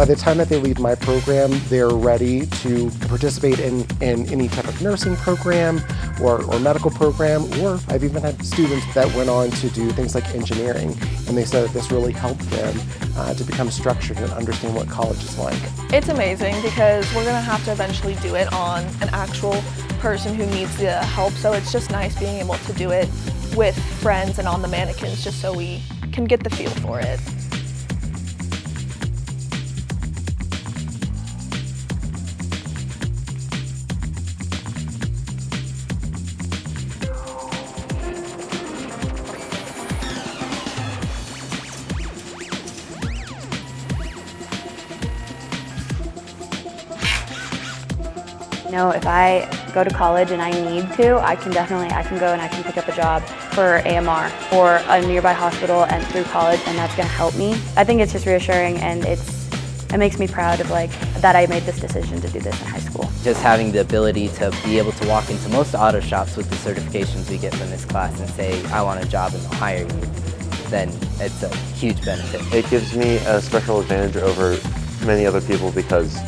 By the time that they leave my program, they're ready to participate in any type of nursing program or medical program, or I've even had students that went on to do things like engineering, and they said that this really helped them to become structured and understand what college is like. It's amazing because we're going to have to eventually do it on an actual person who needs the help, so it's just nice being able to do it with friends and on the mannequins just so we can get the feel for it. If I go to college and I need to, I can go and I can pick up a job for AMR or a nearby hospital and through college, and that's going to help me. I think it's just reassuring, and it makes me proud of that I made this decision to do this in high school. Just having the ability to be able to walk into most auto shops with the certifications we get from this class and say, I want a job and they'll hire you, then it's a huge benefit. It gives me a special advantage over many other people because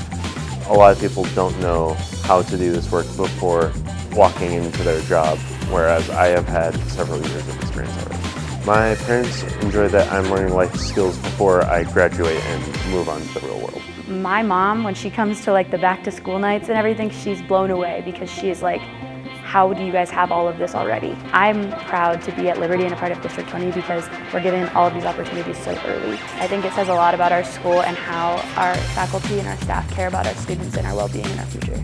a lot of people don't know how to do this work before walking into their job, whereas I have had several years of experience already. My parents enjoy that I'm learning life skills before I graduate and move on to the real world. My mom, when she comes to the back to school nights and everything, she's blown away because she's like, how do you guys have all of this already? I'm proud to be at Liberty and a part of District 20 because we're given all of these opportunities so early. I think it says a lot about our school and how our faculty and our staff care about our students and our well-being and our future.